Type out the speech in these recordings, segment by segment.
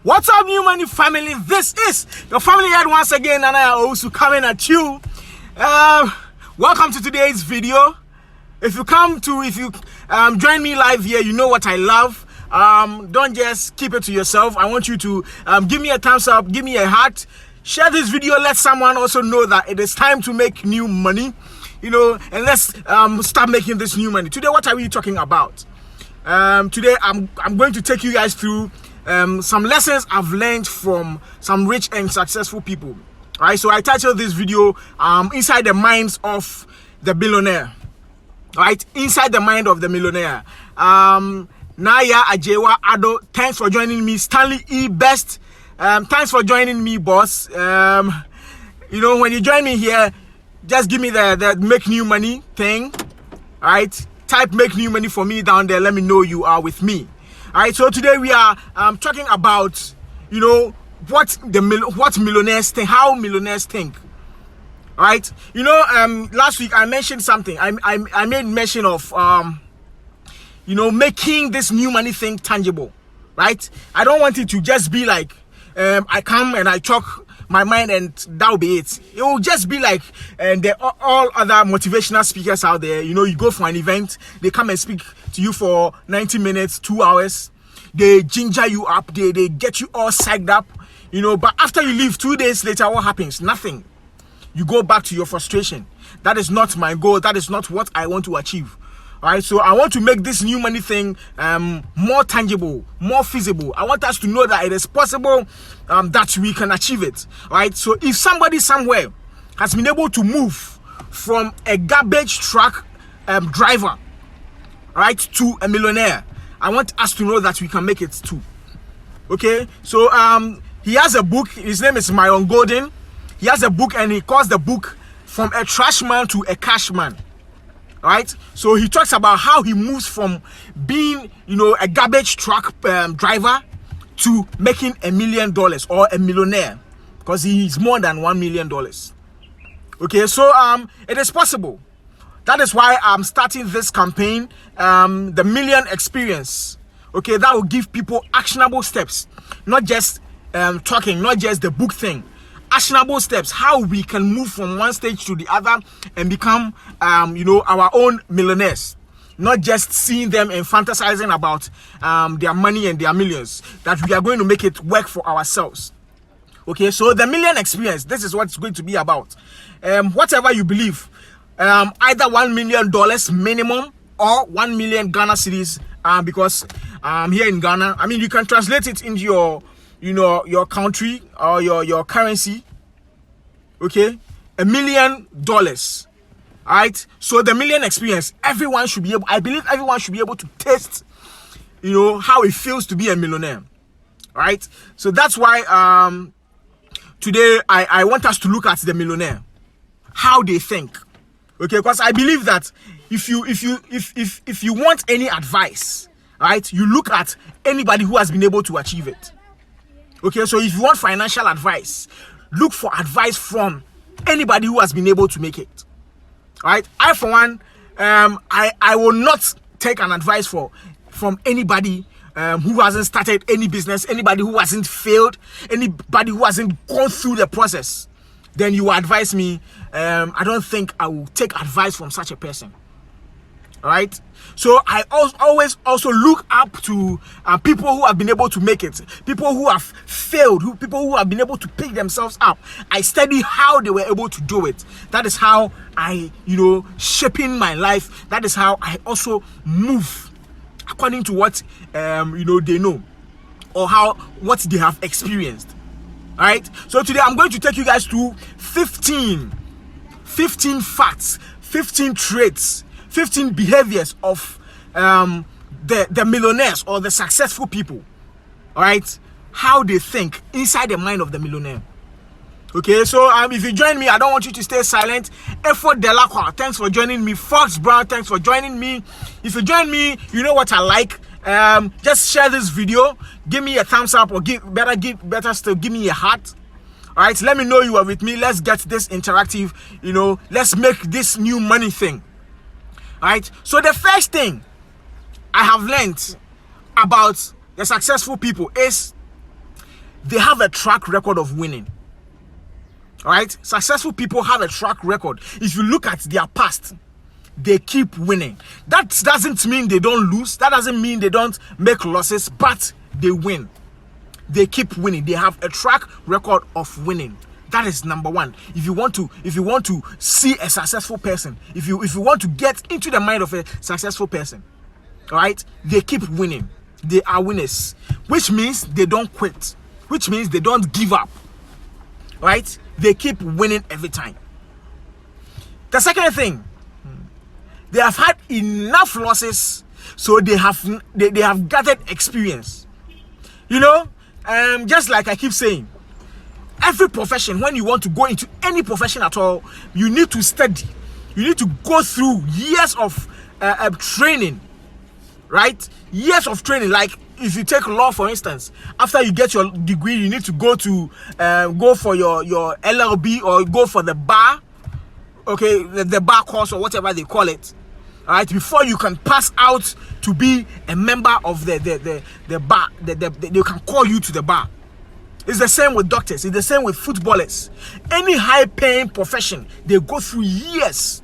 What's up, New Money family? This is your family head once again, and I are also coming at you. Welcome to today's video. If you join me live here, you know what I love. Don't just keep it to yourself. I want you to give me a thumbs up, give me a heart, share this video, let someone also know that it is time to make new money. And let's start making this new money. Today, what are we talking about? Today, I'm going to take you guys through some lessons I've learned from some rich and successful people. All right, so I titled this video Inside the Minds of the Billionaire. All right, Inside the Mind of the Millionaire. Naya Ajewa Ado, thanks for joining me. Stanley E. Best, thanks for joining me, boss. When you join me here, just give me the make new money thing. All right, type make new money for me down there. Let me know you are with me. All right, so today we are talking about what millionaires think, how millionaires think. All right, last week I mentioned something. I made mention of making this new money thing tangible. Right, I don't want it to just be like I come and I talk my mind and that'll be it. It will just be like there are all other motivational speakers out there. You go for an event, they come and speak to you for 90 minutes, 2 hours. They ginger you up, they get you all psyched up, but after you leave 2 days later, what happens? Nothing. You go back to your frustration. That is not my goal. That is not what I want to achieve. All right, so I want to make this new money thing more tangible, more feasible. I want us to know that it is possible that we can achieve it. All right, so if somebody somewhere has been able to move from a garbage truck driver, right, to a millionaire, I want us to know that we can make it too. Okay, so he has a book. His name is Myron Golden. He has a book, and he calls the book From a Trash Man to a Cash Man. Right, so he talks about how he moves from being, a garbage truck driver to making $1 million or a millionaire, because he is more than $1 million. Okay, so it is possible. That is why I'm starting this campaign, the Million Experience. Okay, that will give people actionable steps, not just talking, not just the book thing. Actionable steps, how we can move from one stage to the other and become, our own millionaires. Not just seeing them and fantasizing about their money and their millions. That we are going to make it work for ourselves. Okay, so the Million Experience, this is what it's going to be about. Whatever you believe, either $1 million minimum or 1 million Ghana cedis, because here in Ghana, you can translate it into your country or your currency. Okay, $1 million. All right, so the Million Experience, everyone should be able, I believe everyone should be able to taste how it feels to be a millionaire. All right, so that's why today I want us to look at the millionaire, how they think. Okay, because I believe that if you want any advice, right, you look at anybody who has been able to achieve it. Okay, so if you want financial advice, look for advice from anybody who has been able to make it. All right, I for one, I will not take an advice from anybody who hasn't started any business, anybody who hasn't failed, anybody who hasn't gone through the process. Then you advise me. I don't think I will take advice from such a person. All right, so I always also look up to people who have been able to make it, people who have failed, people who have been able to pick themselves up. I study how they were able to do it. That is how I, shaping my life. That is how I also move according to what they know or what they have experienced. All right, so today I'm going to take you guys through 15 facts, 15 traits, 15 behaviors of the millionaires or the successful people. All right, how they think inside the mind of the millionaire. Okay, so if you join me, I don't want you to stay silent. Effort Delacroix, thanks for joining me. Fox Brown, thanks for joining me. If you join me, you know what I like. Just share this video, give me a thumbs up, or better still, give me a heart. All right, let me know you are with me. Let's get this interactive. Let's make this new money thing. All right, so the first thing I have learned about the successful people is they have a track record of winning. All right, successful people have a track record. If you look at their past, they keep winning. That doesn't mean they don't lose. That doesn't mean they don't make losses, but they win. They keep winning. They have a track record of winning. That is number one. If you want to see a successful person, if you want to get into the mind of a successful person, all right, they keep winning. They are winners, which means they don't quit, which means they don't give up. Right? They keep winning every time. The second thing, they have had enough losses, so they have gathered experience. You know, just like I keep saying, every profession, when you want to go into any profession at all, you need to study. You need to go through years of training, right? Years of training. Like if you take law, for instance, after you get your degree, you need to go for your LLB or go for the bar, okay, the bar course or whatever they call it, all right, before you can pass out to be a member of the bar. They can call you to the bar. It's the same with doctors. It's the same with footballers. Any high-paying profession, they go through years.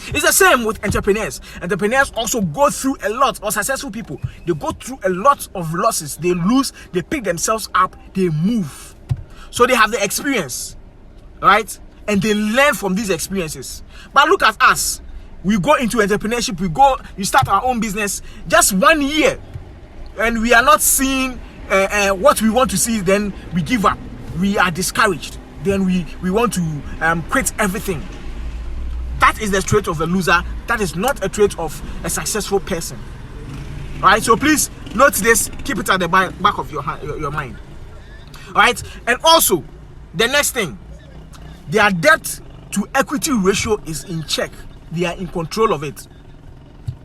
It's the same with entrepreneurs. Entrepreneurs also go through a lot, or successful people, they go through a lot of losses. They lose, they pick themselves up, they move. So they have the experience, right? And they learn from these experiences. But look at us. We go into entrepreneurship, you start our own business, just 1 year, and we are not seeing what we want to see, then we give up. We are discouraged. Then we want to quit everything. That is the trait of a loser. That is not a trait of a successful person. All right, so please note this. Keep it at the back of your mind. All right, and also the next thing, their debt to equity ratio is in check. They are in control of it.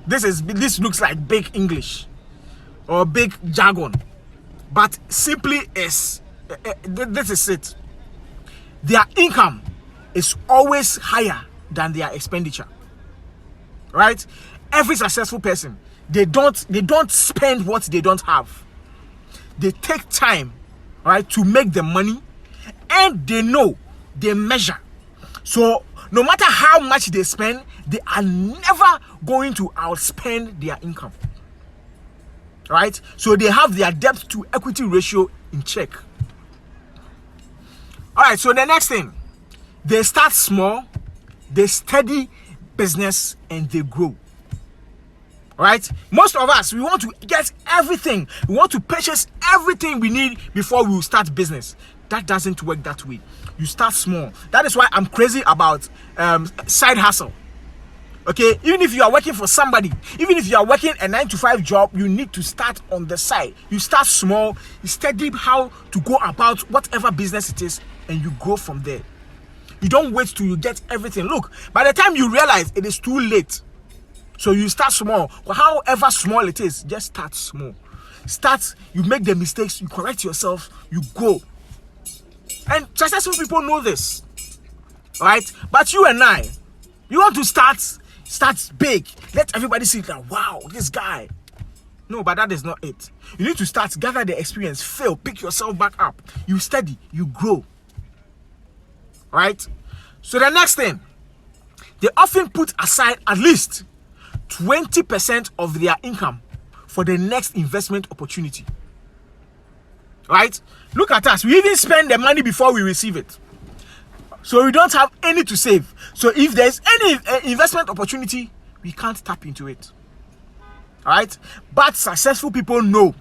This looks like big English or big jargon, but simply is this is it. Their income is always higher than their expenditure. Right? Every successful person, they don't spend what they don't have. They take time, right, to make the money, and they measure. So no matter how much they spend, they are never going to outspend their income. Right? So they have their debt to equity ratio in check. All right, so the next thing, they start small, they study business, and they grow. All right? Most of us, we want to get everything. We want to purchase everything we need before we start business. That doesn't work that way. You start small. That is why I'm crazy about side hustle. Okay, even if you are working for somebody, even if you are working a 9-to-5 job, you need to start on the side. You start small, you study how to go about whatever business it is, and you grow from there. You don't wait till you get everything. Look, by the time you realize it is too late, so you start small. However small it is, just start small. You make the mistakes, you correct yourself, you go. And successful people know this, right? But you and I, you want to start big. Let everybody see that, wow, this guy. No, but that is not it. You need to gather the experience, fail, pick yourself back up. You study, you grow. Right? So the next thing, they often put aside at least 20% of their income for the next investment opportunity. Right? Look at us. We even spend the money before we receive it. So we don't have any to save. So if there's any investment opportunity, we can't tap into it. All right? But successful people know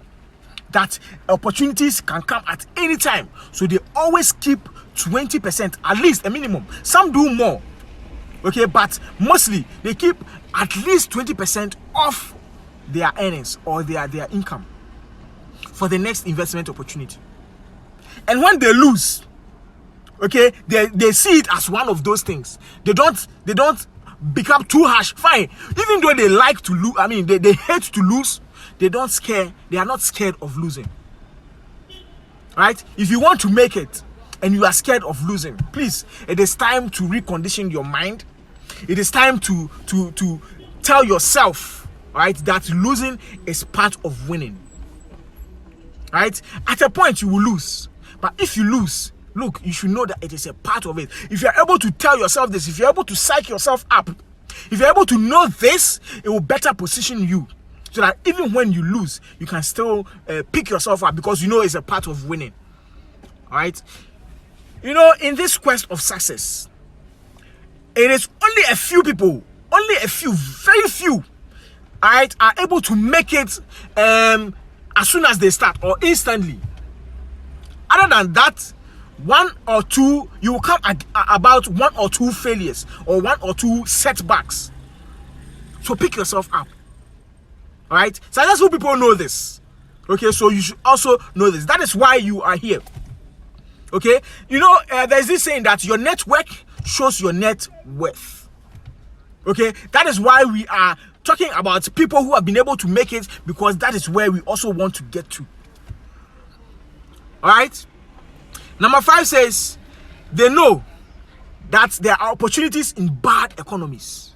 that opportunities can come at any time. So they always keep 20%, at least a minimum. Some do more. Okay, but mostly they keep at least 20% of their earnings or their income for the next investment opportunity. And when they lose, okay, they see it as one of those things. They don't become too harsh. Fine. Even though they like to lose, they hate to lose, they are not scared of losing. Right? If you want to make it and you are scared of losing, please, it is time to recondition your mind. It is time to tell yourself, right, that losing is part of winning. Right? At a point you will lose, But if you lose, look, you should know that it is a part of it. If you're able to tell yourself this, if you're able to psych yourself up, if you're able to know this, it will better position you so that even when you lose, you can still pick yourself up because you know it's a part of winning. All right? You know, in this quest of success, it is only a few people, very few, all right, are able to make it as soon as they start or instantly. Other than that, one or two, you will come about one or two failures or one or two setbacks. So pick yourself up. All right, successful people know this. Okay, so you should also know this. That is why you are here. Okay, you know, there's this saying that your network shows your net worth. Okay, that is why we are talking about people who have been able to make it, because that is where we also want to get to. All right. Number 5 says they know that there are opportunities in bad economies.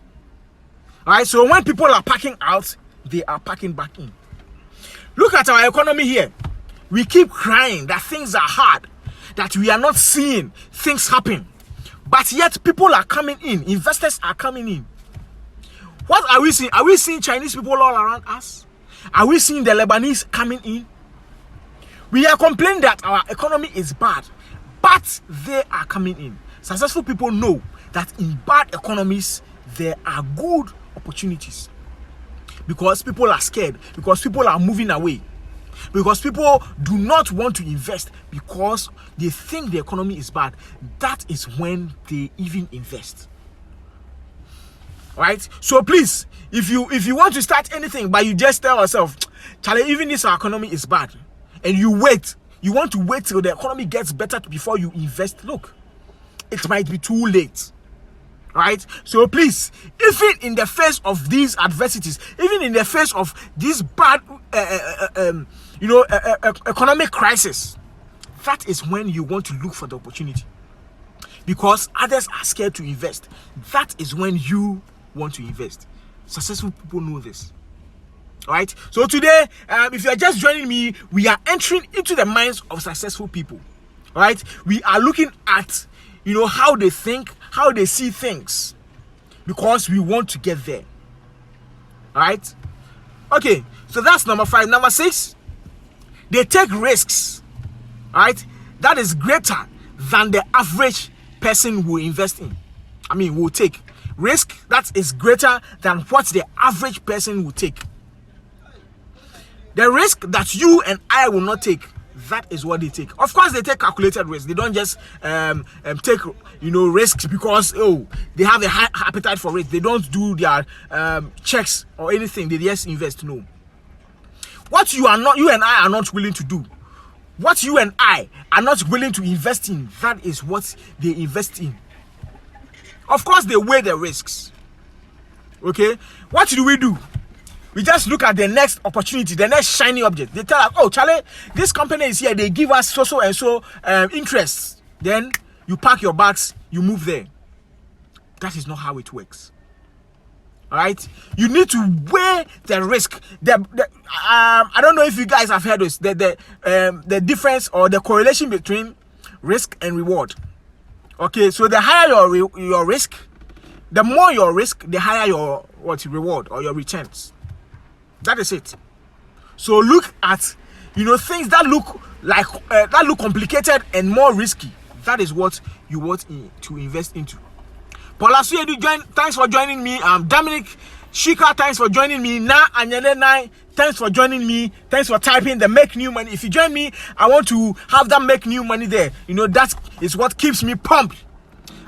All right. So when people are packing out, they are packing back in. Look at our economy here. We keep crying that things are hard, that we are not seeing things happen, but yet people are coming in. Investors are coming in. What are we seeing? Are we seeing Chinese people all around us? Are we seeing the Lebanese coming in? We are complaining that our economy is bad, but they are coming in. Successful people know that in bad economies, there are good opportunities. Because people are scared, because people are moving away, because people do not want to invest because they think the economy is bad. That is when they even invest. Right? So please, if you want to start anything, but you just tell yourself, Charlie, even this our economy is bad, and you want to wait till the economy gets better before you invest, look, it might be too late. Right? So please, even in the face of these adversities, even in the face of this bad economic crisis, that is when you want to look for the opportunity, because others are scared to invest. That is when you want to invest. Successful people know this. All right. So today, if you are just joining me, we are entering into the minds of successful people. All right. We are looking at, how they think, how they see things, because we want to get there. All right. Okay. So that's number 5. Number 6, they take risks. All right. That is greater than the average person will invest in. Will take risk that is greater than what the average person will take. The risk that you and I will not take, that is what they take. Of course, they take calculated risks. They don't just take risks because they have a high appetite for it. They don't do their checks or anything. They just invest. No. What you and I are not willing to do, what you and I are not willing to invest in, that is what they invest in. Of course, they weigh the risks. Okay, what do? We just look at the next opportunity, the next shiny object. They tell us, oh, Charlie, this company is here. They give us so and so interest. Then you pack your bags, you move there. That is not how it works. All right, you need to weigh the risk. I don't know if you guys have heard this. The difference or the correlation between risk and reward. Okay, so the higher your risk, the more your risk, the higher your reward or your returns. That is it. So look at things that look like complicated and more risky. That is what you want to invest into. Paula Suyedu, thanks for joining me. Dominic Shika, thanks for joining me. Na Anyanenai, thanks for joining me. Thanks for typing the make new money. If you join me, I want to have that make new money there. That is what keeps me pumped.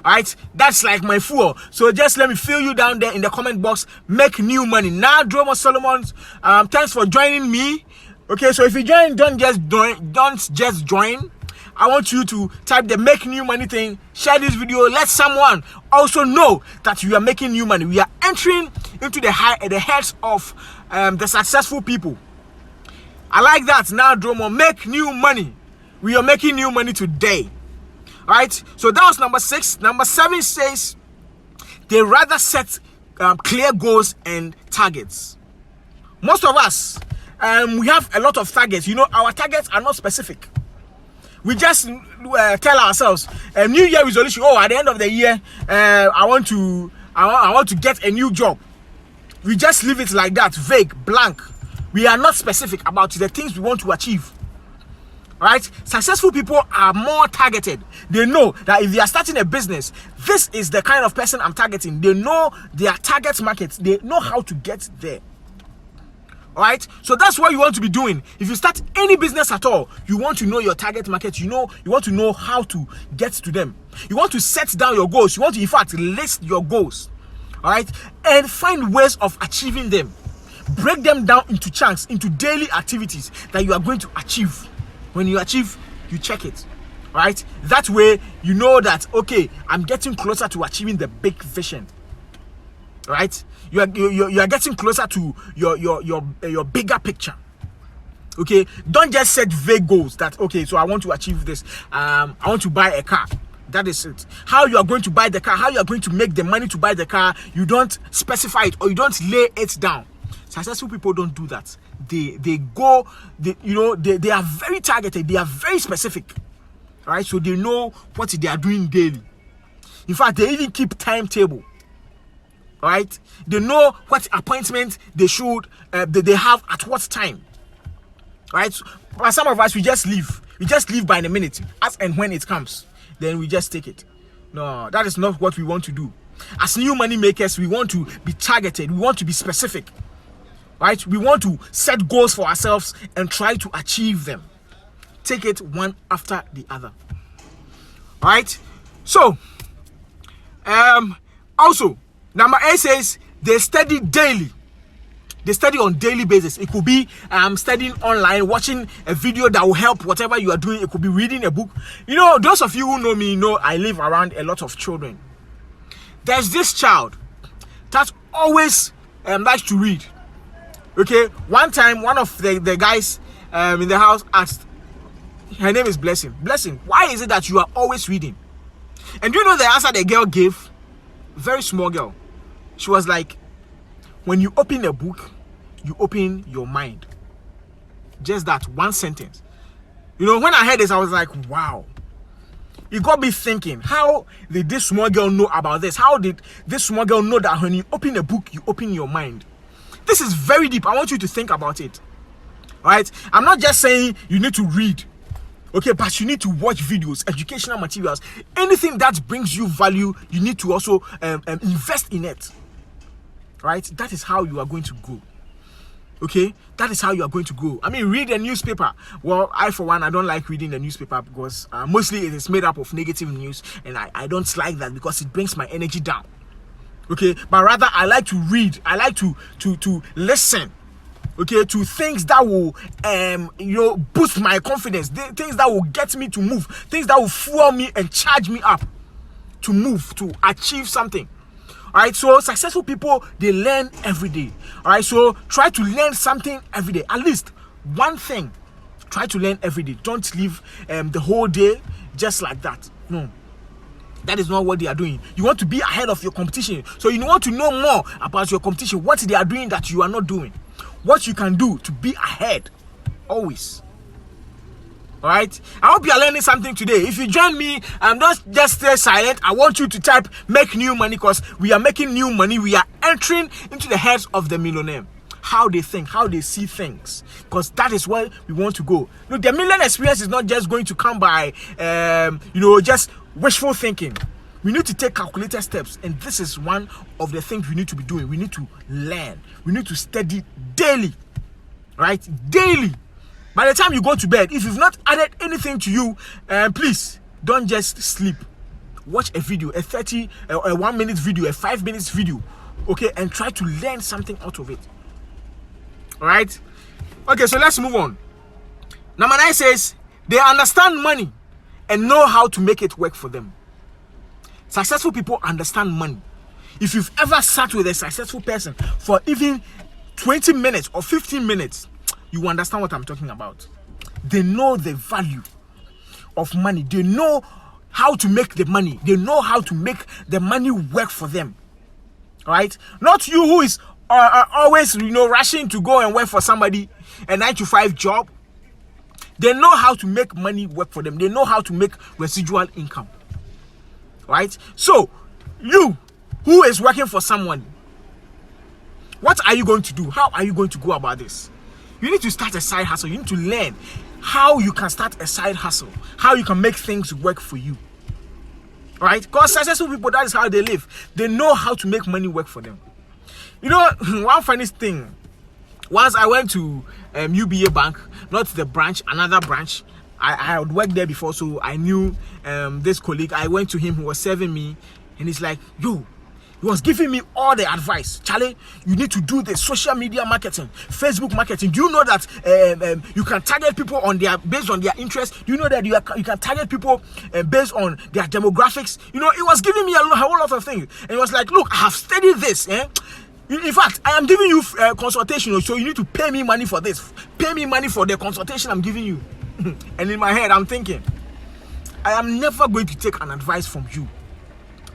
Alright, that's like my fuel. So just let me fill you down there in the comment box. Make new money. Now, Dromo Solomons, thanks for joining me. Okay, so if you join, don't just join. I want you to type the make new money thing, share this video, let someone also know that you are making new money. We are entering into the heads of the successful people. I like that. Now, Dromo, make new money. We are making new money today. All right, so that was number 6. Number 7 says they rather set clear goals and targets. Most of us, we have a lot of targets. Our targets are not specific. We just tell ourselves a New Year resolution. Oh, at the end of the year, I want to get a new job. We just leave it like that, vague, blank. We are not specific about the things we want to achieve. Right? Successful people are more targeted. They know that if they are starting a business, this is the kind of person I'm targeting. They know their target market. They know how to get there. Alright? So that's what you want to be doing. If you start any business at all, you want to know your target market. You want to know how to get to them. You want to set down your goals. You want to, in fact, list your goals. Alright? And find ways of achieving them. Break them down into chunks, into daily activities that you are going to achieve. When you achieve, you check it. Right? That way, you know that, okay, I'm getting closer to achieving the big vision. Right? You are getting closer to your bigger picture. Okay? Don't just set vague goals that, okay, so I want to achieve this. I want to buy a car. That is it. How you are going to buy the car, how you are going to make the money to buy the car, you don't specify it or you don't lay it down. Successful people don't do that. They are very targeted. They are very specific. Right? So they know what they are doing daily. In fact, they even keep timetable. Right? They know what appointment they should they have at what time. Right? But some of us, we just leave. We just leave by the minute, as and when it comes. Then we just take it. No, that is not what we want to do. As new money makers, we want to be targeted. We want to be specific. Right? We want to set goals for ourselves and try to achieve them. Take it one after the other. Right? So, also, number 8 says they study daily. They study on daily basis. It could be studying online, watching a video that will help whatever you are doing. It could be reading a book. You know, those of you who know me know I live around a lot of children. There's this child that always likes to read. Okay, one time one of the guys in the house asked, her name is Blessing. Blessing, why is it that you are always reading? And do you know the answer the girl gave? Very small girl. She was like, when you open a book, you open your mind. Just that one sentence. You know, when I heard this, I was like, wow. It got me thinking, how did this small girl know about this? How did this small girl know that when you open a book, you open your mind? This is very deep. I want you to think about it. Alright? I'm not just saying you need to read. Okay, but you need to watch videos, educational materials. Anything that brings you value, you need to also invest in it. Right? That is how you are going to go. Okay? That is how you are going to go. I mean, read a newspaper. Well, I, for one, I don't like reading the newspaper because mostly it is made up of negative news. And I don't like that because it brings my energy down. Okay? But rather, I like to read. I like to listen. Okay? To things that will, boost my confidence. Things that will get me to move. Things that will fuel me and charge me up to move, to achieve something. Alright, so successful people, they learn every day. Alright, so try to learn something every day. At least one thing. Try to learn every day. Don't live the whole day just like that. No. That is not what they are doing. You want to be ahead of your competition. So you want to know more about your competition. What they are doing that you are not doing. What you can do to be ahead. Always. Alright, I hope you are learning something today. If you join me, don't just stay silent. I want you to type make new money because we are making new money. We are entering into the heads of the millionaire. How they think, how they see things, because that is where we want to go. Look, the million experience is not just going to come by, just wishful thinking. We need to take calculated steps, and this is one of the things we need to be doing. We need to learn. We need to study daily, right? Daily. By the time you go to bed, if you've not added anything to you, please don't just sleep. Watch a video, a 1 minute video, a 5 minutes video, okay, and try to learn something out of it. All right? Okay, so let's move on. Number 9 says they understand money and know how to make it work for them. Successful people understand money. If you've ever sat with a successful person for even 20 minutes or 15 minutes, you understand what I'm talking about. They know the value of money. They know how to make the money. They know how to make the money work for them. All right? Not you who is always, rushing to go and work for somebody, a 9 to 5 job. They know how to make money work for them. They know how to make residual income. Right? So, you who is working for someone, what are you going to do? How are you going to go about this? You need to start a side hustle. You need to learn how you can start a side hustle, how you can make things work for you. Right? Because successful people, that is how they live. They know how to make money work for them. You know, one funny thing, once I went to UBA Bank, not the branch, another branch. I had worked there before, so I knew this colleague. I went to him, who was serving me, and he's like, yo, he was giving me all the advice. Charlie, you need to do the social media marketing, Facebook marketing. Do you know that you can target people on based on their interests? Do you know that you can target people based on their demographics? You know, it was giving me a whole lot of things. And he was like, look, I have studied this. In fact, I am giving you consultation, so you need to pay me money for this. Pay me money for the consultation I'm giving you. And in my head, I'm thinking, I am never going to take an advice from you.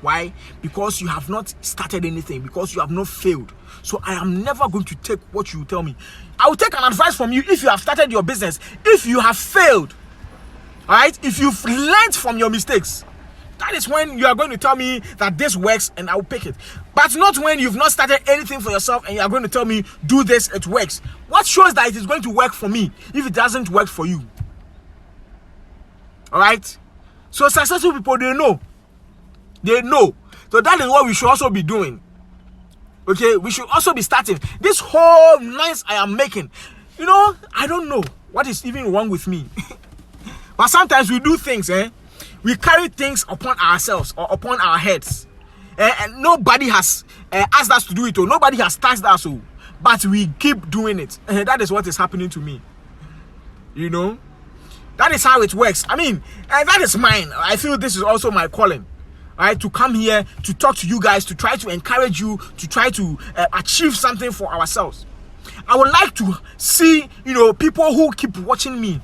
Why? Because you have not started anything, because you have not failed. So I am never going to take what you tell me. I will take an advice from you if you have started your business, if you have failed. All right? If you've learned from your mistakes. That is when you are going to tell me that this works and I will pick it. But not when you've not started anything for yourself and you are going to tell me, do this, it works. What shows that it is going to work for me if it doesn't work for you? Alright? So successful people, they know. They know. So that is what we should also be doing. Okay? We should also be starting. This whole noise I am making, you know, I don't know what is even wrong with me. But sometimes we do things, we carry things upon ourselves or upon our heads. And nobody has asked us to do it, or nobody has tasked us, but we keep doing it. That is what is happening to me. You know? That is how it works. I mean, that is mine. I feel this is also my calling. Right? To come here, to talk to you guys, to try to encourage you, to try to achieve something for ourselves. I would like to see, people who keep watching me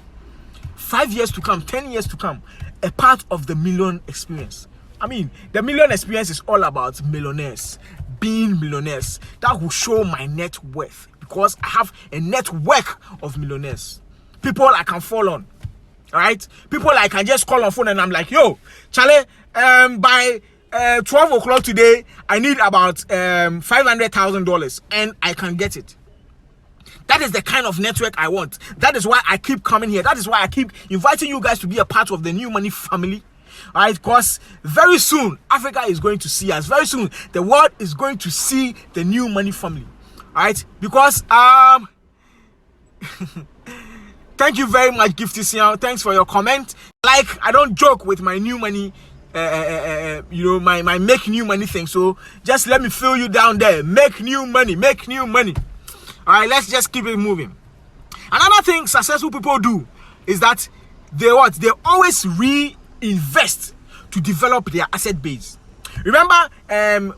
5 years to come, 10 years to come, a part of the million experience. I mean, the million experience is all about millionaires, being millionaires. That will show my net worth, because I have a network of millionaires. People I can fall on, all right? People I can just call on phone and I'm like, yo, Charlie, by 12 o'clock today, I need about $500,000 and I can get it. That is the kind of network I want. That is why I keep coming here. That is why I keep inviting you guys to be a part of the New Money family. All right, because very soon, Africa is going to see us. Very soon, the world is going to see the New Money family. All right, because, thank you very much, Gifty Sian. Thanks for your comment. Like, I don't joke with my New Money, my make new money thing. So just let me fill you down there. Make new money, make new money. All right, let's just keep it moving. Another thing successful people do is that they always reinvest to develop their asset base. Remember,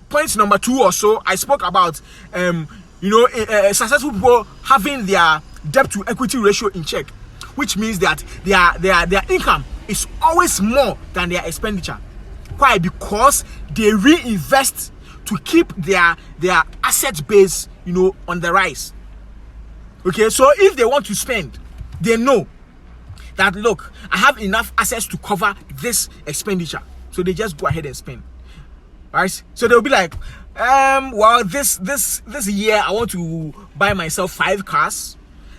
point number 2 or so, I spoke about, successful people having their debt to equity ratio in check, which means that their income is always more than their expenditure. Why? Because they reinvest to keep their asset base, on the rise. Okay, so if they want to spend, they know that, look, I have enough assets to cover this expenditure. So they just go ahead and spend. Right? So they'll be like, this year I want to buy myself 5 cars.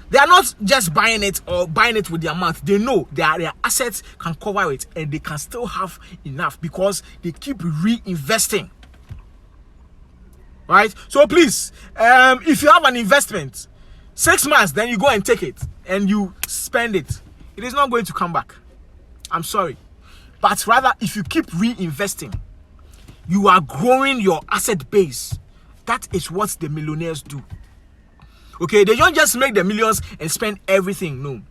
They are not just buying it or buying it with their mouth. They know their assets can cover it and they can still have enough because they keep reinvesting. Right? So please, if you have an investment, 6 months, then you go and take it and you spend it. It is not going to come back. I'm sorry. But rather, if you keep reinvesting, you are growing your asset base. That is what the millionaires do. Okay, they don't just make the millions and spend everything. No,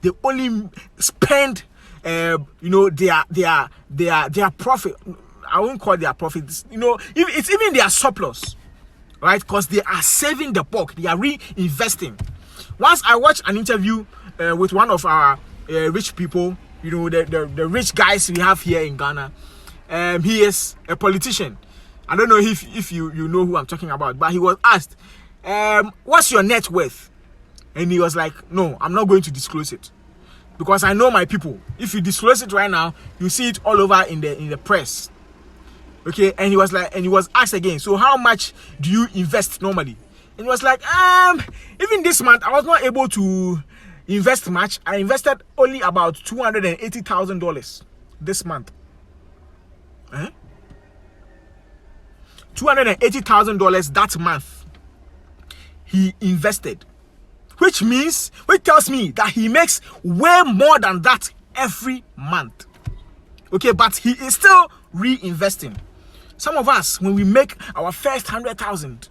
they only spend, their profit. I won't call their profits. It's even their surplus, right? Because they are saving the bulk. They are reinvesting. Once I watched an interview with one of our rich people, the rich guys we have here in Ghana. He is a politician. I don't know if you know who I'm talking about, but he was asked, what's your net worth? And he was like, no, I'm not going to disclose it. because I know my people. If you disclose it right now, you see it all over in the press. Okay, and he was asked again, so how much do you invest normally? And he was like, even this month I was not able to invest much. I invested only about $280,000 this month. $280,000 that month he invested, which tells me that he makes way more than that every month. Okay, but he is still reinvesting. Some of us, when we make our first 100,000,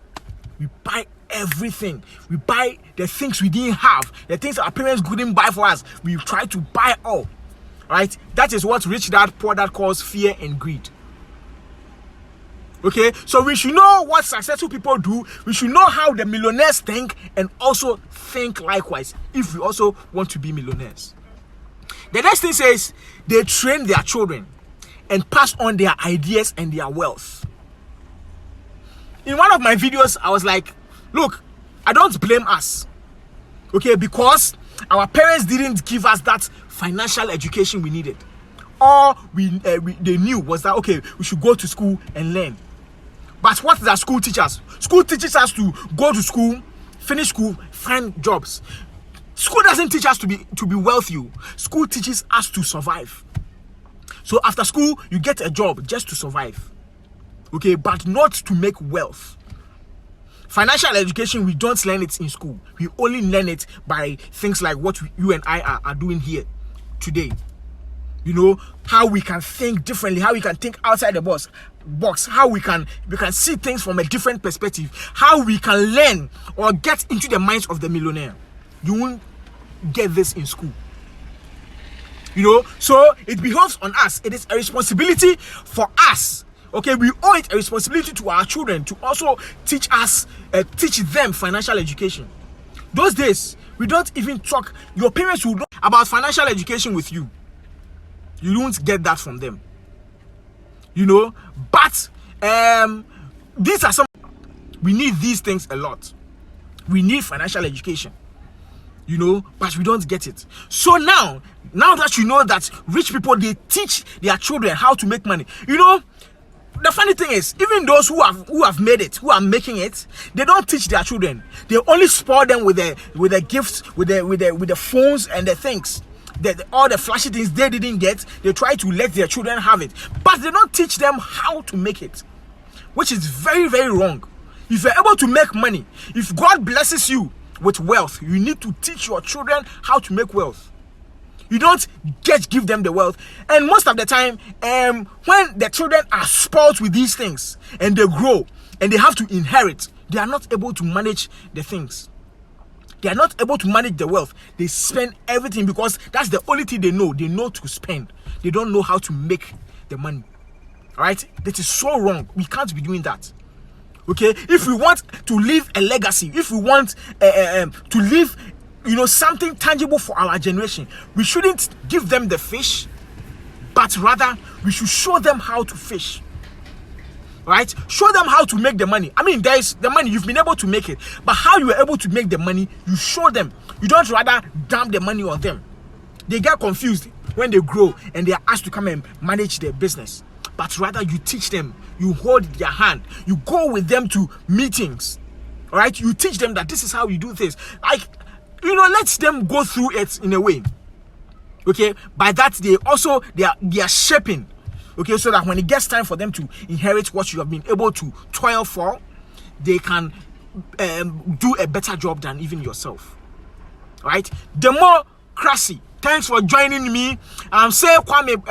we buy everything. We buy the things we didn't have, the things our parents couldn't buy for us. We try to buy all. Right? That is what rich dad poor dad calls fear and greed. Okay, so we should know what successful people do. We should know how the millionaires think, and also think likewise if we also want to be millionaires. The next thing says they train their children and pass on their ideas and their wealth. In one of my videos, I was like, look, I don't blame us, okay, because our parents didn't give us that financial education we needed. All they knew was that, okay, we should go to school and learn. But what does school teach us? School teaches us to go to school, finish school, find jobs. School doesn't teach us to be wealthy. School teaches us to survive. So after school, you get a job just to survive. Okay, but not to make wealth. Financial education, we don't learn it in school. We only learn it by things like what you and I are doing here today. You know, how we can think differently, how we can think outside the box, how we can see things from a different perspective, how we can learn or get into the minds of the millionaire. You won't get this in school. You know, so it behoves on us. It is a responsibility for us. Okay, we owe it a responsibility to our children to also teach them financial education. Those days, we don't even talk. Your parents will know about financial education with you. You don't get that from them. You know, but these are some. We need these things a lot. We need financial education. You know, but we don't get it. So now that you know that rich people, they teach their children how to make money. You know, the funny thing is, even those who have made it, who are making it, they don't teach their children. They only spoil them with the gifts, with the phones and the things. All the flashy things they didn't get, they try to let their children have it. But they don't teach them how to make it, which is very, very wrong. If you're able to make money, if God blesses you with wealth, you need to teach your children how to make wealth. You don't give them the wealth. And most of the time, when the children are spoiled with these things and they grow and they have to inherit, they are not able to manage the things. They are not able to manage the wealth. They spend everything because that's the only thing they know. They know to spend. They don't know how to make the money. All right? That is so wrong. We can't be doing that. Okay? If we want to leave a legacy, if we want to leave, you know, something tangible for our generation, we shouldn't give them the fish, but rather we should show them how to fish. Right? Show them how to make the money. I mean, there is the money, you've been able to make it, but how you were able to make the money, you show them. You don't rather dump the money on them. They get confused when they grow and they are asked to come and manage their business. But rather you teach them, you hold their hand, you go with them to meetings. All right? You teach them that this is how you do things. Like, you know, let them go through it in a way. Okay? By that, they are shaping. Okay, so that when it gets time for them to inherit what you have been able to toil for, they can do a better job than even yourself. Right? Democracy. Thanks for joining me. Say Kwame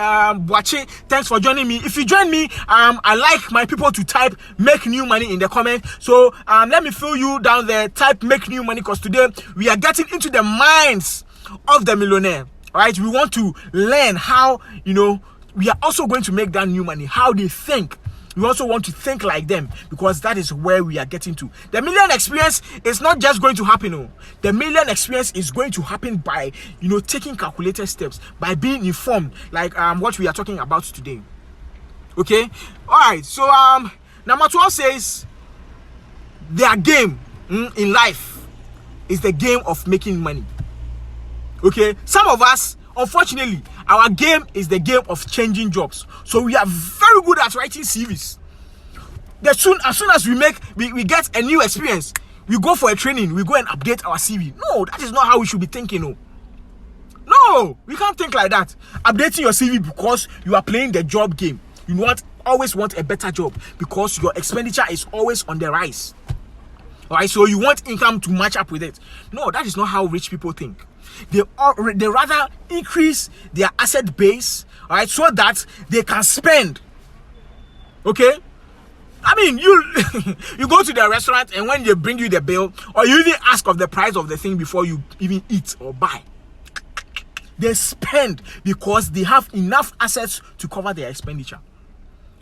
Boache, thanks for joining me. If you join me, I like my people to type make new money in the comment. So let me fill you down there. Type make new money, because today we are getting into the minds of the millionaire. Right? We want to learn how, you know, we are also going to make that new money, how they think. We also want to think like them, because that is where we are getting to. The million experience is not just going to happen. No. The million experience is going to happen by, you know, taking calculated steps, by being informed, like what we are talking about today. Okay? All right. So number 12 says their game in life is the game of making money. Okay? Some of us Unfortunately, our game is the game of changing jobs. So we are very good at writing CVs. As soon as we get a new experience, we go for a training, we go and update our CV. No, that is not how we should be thinking. No, we can't think like that. Updating your CV because you are playing the job game. You always want a better job because your expenditure is always on the rise. Alright, so you want income to match up with it. No, that is not how rich people think. They rather increase their asset base, alright, so that they can spend. Okay? I mean, you go to the restaurant and when they bring you the bill, or you even ask of the price of the thing before you even eat or buy, they spend because they have enough assets to cover their expenditure.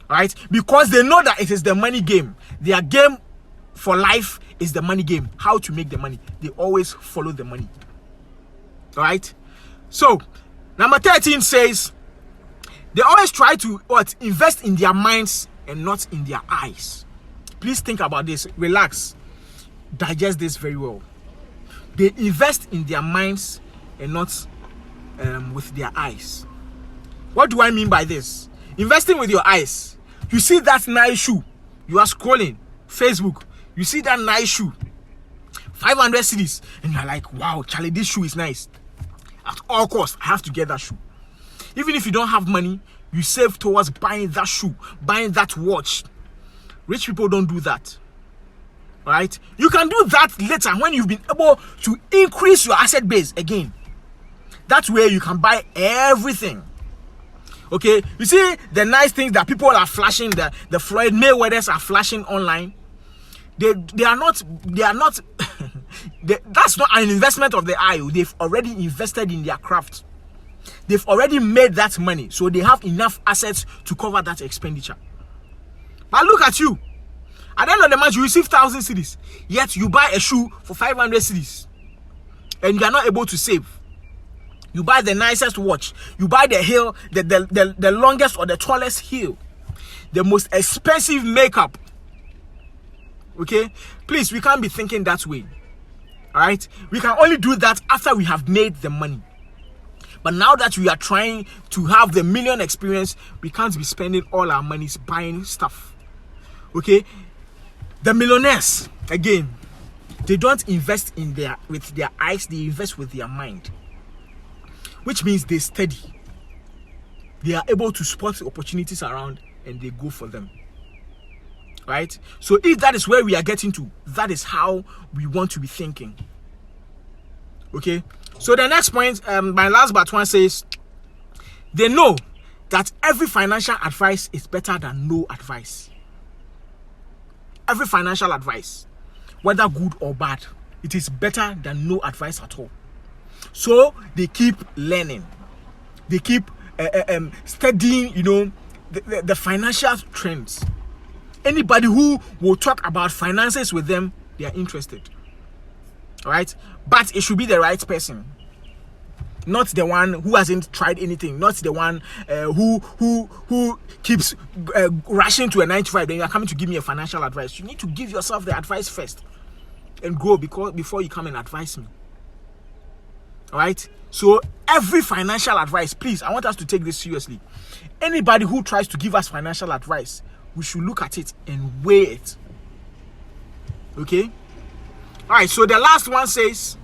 Right? Because they know that it is the money game. Their game for life is the money game. How to make the money. They always follow the money. Alright? So, number 13 says, they always try to invest in their minds and not in their eyes. Please think about this. Relax. Digest this very well. They invest in their minds and not with their eyes. What do I mean by this? Investing with your eyes. You see that nice shoe. You are scrolling Facebook. You see that nice shoe. 500 cedis. And you're like, wow, Charlie, this shoe is nice. At all costs, I have to get that shoe. Even if you don't have money, you save towards buying that shoe, buying that watch. Rich people don't do that. Alright? You can do that later when you've been able to increase your asset base again. That's where you can buy everything. Okay? You see the nice things that people are flashing, the Floyd Mayweathers are flashing online. They are not that's not an investment of the eye. They've already invested in their craft. They've already made that money, so they have enough assets to cover that expenditure. But look at you. At the end of the month, you receive 1,000 cedis, yet you buy a shoe for 500 cedis, and you are not able to save. You buy the nicest watch. You buy the longest or the tallest heel, the most expensive makeup. Okay, please, we can't be thinking that way. All right, we can only do that after we have made the money. But now that we are trying to have the million experience, we can't be spending all our money buying stuff. Okay, the millionaires, again, they don't invest with their eyes, they invest with their mind, which means they study. They are able to spot opportunities around and they go for them. Right? So if that is where we are getting to, that is how we want to be thinking. Okay? So the next point, my last but one says, they know that every financial advice is better than no advice. Every financial advice, whether good or bad, it is better than no advice at all. So they keep learning. They keep studying, the financial trends. Anybody who will talk about finances with them, they are interested. All right? But it should be the right person. Not the one who hasn't tried anything. Not the one who keeps rushing to a 9 to 5. Then you are coming to give me a financial advice. You need to give yourself the advice first and grow before you come and advise me. All right? So every financial advice, please, I want us to take this seriously. Anybody who tries to give us financial advice, we should look at it and weigh it. Okay? All right, so the last one says,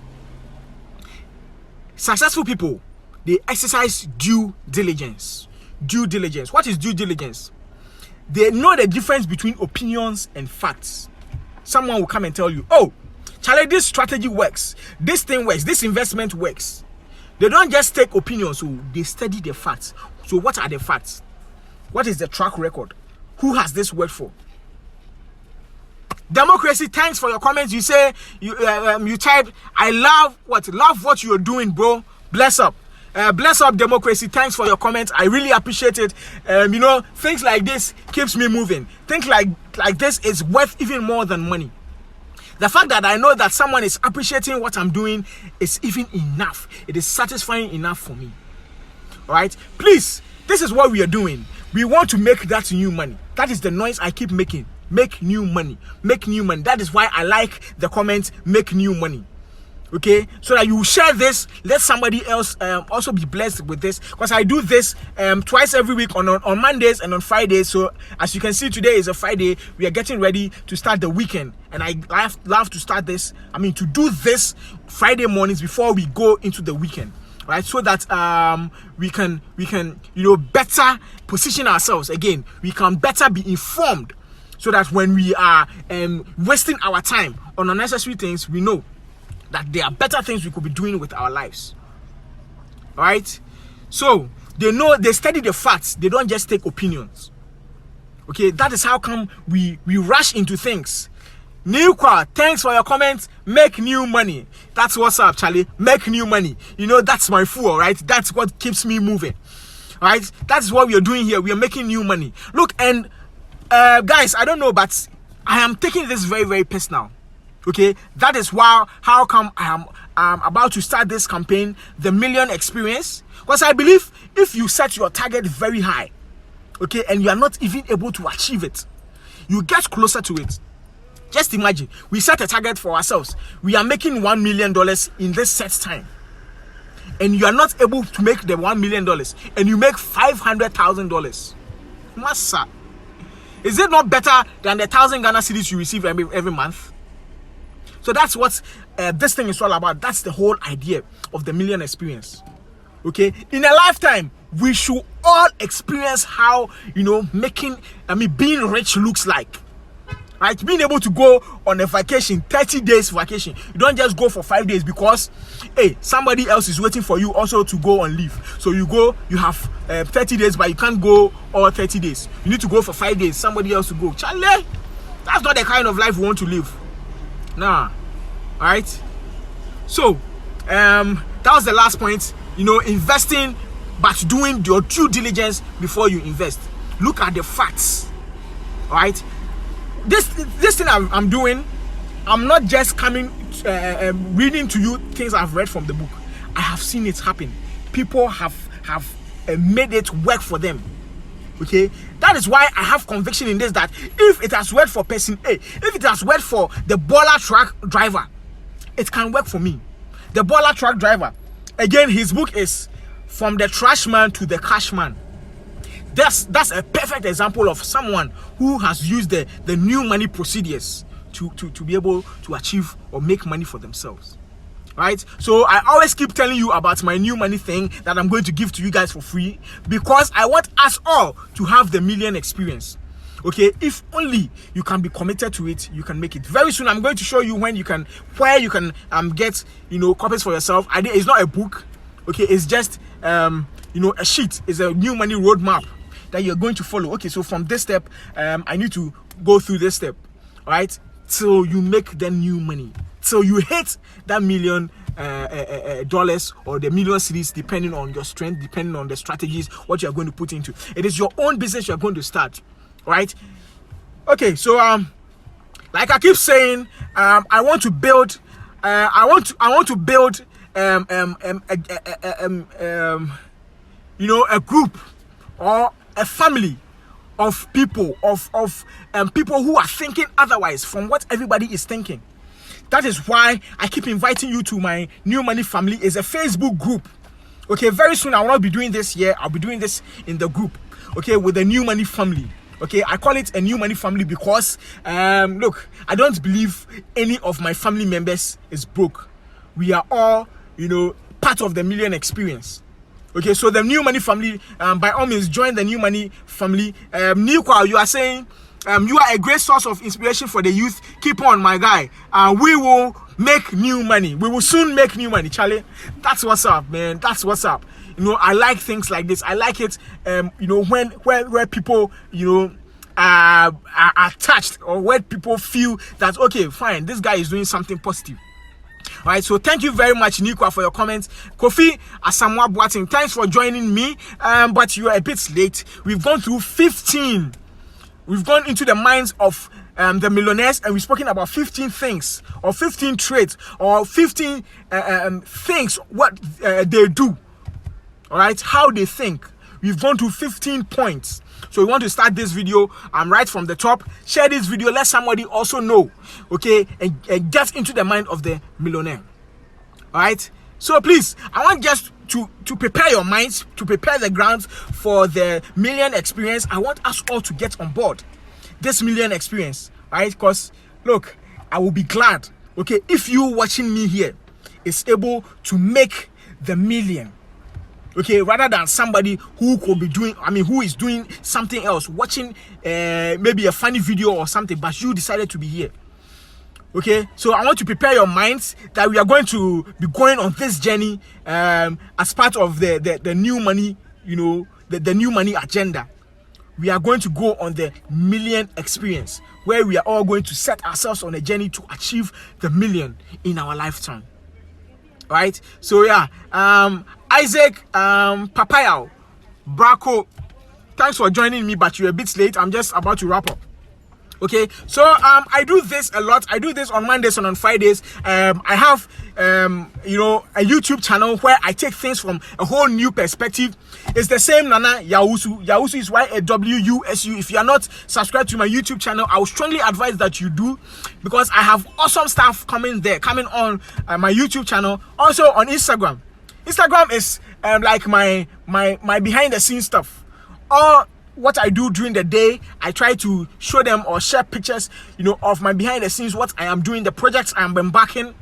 successful people, they exercise due diligence. Due diligence. What is due diligence? They know the difference between opinions and facts. Someone will come and tell you, oh, Charlie, this strategy works. This thing works. This investment works. They don't just take opinions, so they study the facts. So what are the facts? What is the track record? Who has this worked for? Democracy, thanks for your comments. You say, you type, I love what you're doing, bro. Bless up. Bless up, Democracy. Thanks for your comments. I really appreciate it. Things like this keeps me moving. Things like this is worth even more than money. The fact that I know that someone is appreciating what I'm doing is even enough. It is satisfying enough for me. All right? Please, this is what we are doing. We want to make that new money. That is the noise I keep making. Make new money. Make new money. That is why I like the comment, make new money. Okay, so that you share this, let somebody else also be blessed with this, because I do this twice every week on Mondays and on Fridays. So as you can see, today is a Friday. We are getting ready to start the weekend, and I love to start this, to do this Friday mornings before we go into the weekend, right? So that we can better position ourselves. Again, we can better be informed, so that when we are wasting our time on unnecessary things, we know that there are better things we could be doing with our lives. All right? So they study the facts. They don't just take opinions. Okay, that is how come we rush into things. Newqua, thanks for your comments. Make new money. That's what's up, Charlie. Make new money. That's my fool, right? That's what keeps me moving. All right? That's what we are doing here. We are making new money. Look, and guys, I don't know, but I am taking this very, very personal. Okay, that is how come I am about to start this campaign, the Million Experience. Because I believe if you set your target very high, okay, and you are not even able to achieve it, you get closer to it. Just imagine, we set a target for ourselves. We are making $1 million in this set time, and you are not able to make the $1 million, and you make $500,000. Massa, is it not better than the 1,000 Ghana cedis you receive every month? So that's what this thing is all about. That's the whole idea of the Million Experience. Okay, in a lifetime, we should all experience how being rich looks like. Right, being able to go on a vacation, 30 days vacation. You don't just go for 5 days because somebody else is waiting for you also to go on leave. So you go, you have 30 days, but you can't go all 30 days. You need to go for 5 days. Somebody else to go. Charlie, that's not the kind of life we want to live. Nah. All right. So that was the last point. Investing, but doing your due diligence before you invest. Look at the facts. All right. This thing I'm doing, I'm not just coming reading to you things I've read from the book. I have seen it happen. People have made it work for them. Okay, that is why I have conviction in this, that if it has worked for person A, if it has worked for the baller truck driver, it can work for me. The baller truck driver, again, his book is From the Trash Man to the Cash Man. That's a perfect example of someone who has used the new money procedures to be able to achieve or make money for themselves. Right? So I always keep telling you about my new money thing that I'm going to give to you guys for free, because I want us all to have the Million Experience. Okay, if only you can be committed to it, you can make it. Very soon I'm going to show you where you can get copies for yourself. It's not a book, okay, it's just a sheet. It's a new money roadmap that you're going to follow. Okay, so from this step, I need to go through this step, right? Till you make the new money. So you hit that $1 million or the million cedis, depending on your strength, depending on the strategies, what you're going to put into. It is your own business you're going to start, right? Okay, so like I keep saying, I want to build a group or a family of people people who are thinking otherwise from what everybody is thinking. That is why I keep inviting you to my New Money Family. It's a Facebook group. Okay, very soon I will not be doing this here. I'll be doing this in the group. Okay, with the New Money Family. Okay, I call it a New Money Family because look, I don't believe any of my family members is broke. We are all, part of the Million Experience. Okay, so the New Money Family, by all means, join the New Money Family. Newqua, you are saying you are a great source of inspiration for the youth. Keep on, my guy. We will make new money. We will soon make new money, Charlie. That's what's up, man. That's what's up. I like things like this. I like it. Where people, are touched, or where people feel that, okay, fine, this guy is doing something positive. All right, so thank you very much, Newqua, for your comments. Kofi Asamoah Boateng, thanks for joining me. But you are a bit late. We've gone through 15. We've gone into the minds of the millionaires, and we've spoken about 15 things, or 15 traits, or 15 things what they do. All right, how they think. We've gone to 15 points. So we want to start this video right from the top. Share this video, let somebody also know, okay, and get into the mind of the millionaire. All right. So please, I want just to prepare your minds, to prepare the grounds for the million experience. I want us all to get on board this million experience, right? Because look, I will be glad, okay, if you watching me here is able to make the million, okay, rather than somebody who could be doing, who is doing something else, watching maybe a funny video or something, but you decided to be here. Okay, so I want to prepare your minds that we are going to be going on this journey as part of the new money, the new money agenda. We are going to go on the million experience, where we are all going to set ourselves on a journey to achieve the million in our lifetime. All right, so yeah, Isaac, Papayao, Braco, thanks for joining me, but you're a bit late. I'm just about to wrap up. Okay, so I do this a lot. I do this on Mondays and on Fridays. I have a YouTube channel where I take things from a whole new perspective. It's the same Nana Yawusu. Yawusu is YAWUSU. If you are not subscribed to my YouTube channel, I would strongly advise that you do, because I have awesome stuff coming on my YouTube channel. Also on Instagram. Instagram is like my behind the scenes stuff. Or what I do during the day, I try to show them or share pictures, of my behind the scenes, what I am doing, the projects I am embarking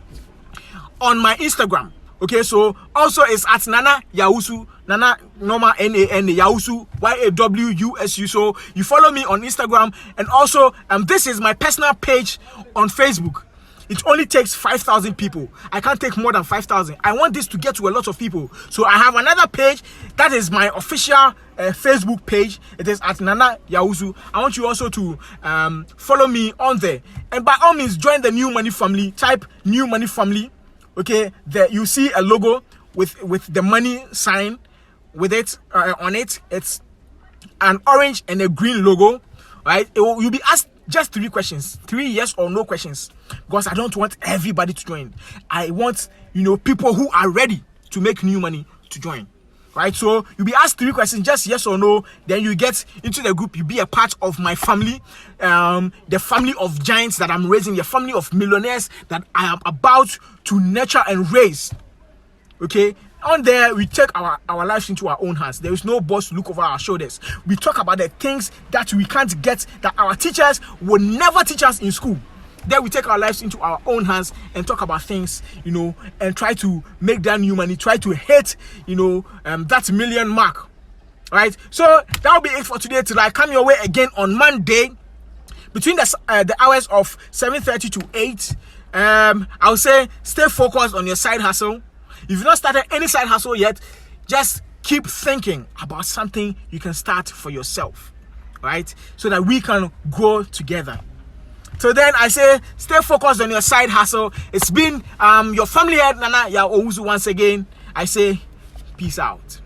on my Instagram. Okay, so also it's at Nana Yawusu, Nana Norma NANA Yawusu YAWUSU. So you follow me on Instagram, and also this is my personal page on Facebook. It only takes 5,000 people. I can't take more than 5,000. I want this to get to a lot of people. So I have another page that is my official Facebook page. It is at Nana Yawusu. I want you also to follow me on there. And by all means, join the New Money family. Type New Money family. Okay, there you see a logo with the money sign with it on it. It's an orange and a green logo. Right? You'll be asked just 3 questions, 3 yes or no questions, because I don't want everybody to join. I want, people who are ready to make new money to join. Right? So you'll be asked 3 questions, just yes or no. Then you get into the group. You be a part of my family, the family of giants that I'm raising, the family of millionaires that I am about to nurture and raise. Okay? On there, we take our lives into our own hands. There is no boss to look over our shoulders. We talk about the things that we can't get, that our teachers will never teach us in school. Then we take our lives into our own hands and talk about things, and try to make that new money, try to hit, that million mark. All right? So that will be it for today, till I come your way again on Monday between the hours of 7:30 to 8. I'll say stay focused on your side hustle. If you've not started any side hustle yet, just keep thinking about something you can start for yourself, right? So that we can grow together. So then I say, stay focused on your side hustle. It's been your family head, Nana Yawusu, once again. I say, peace out.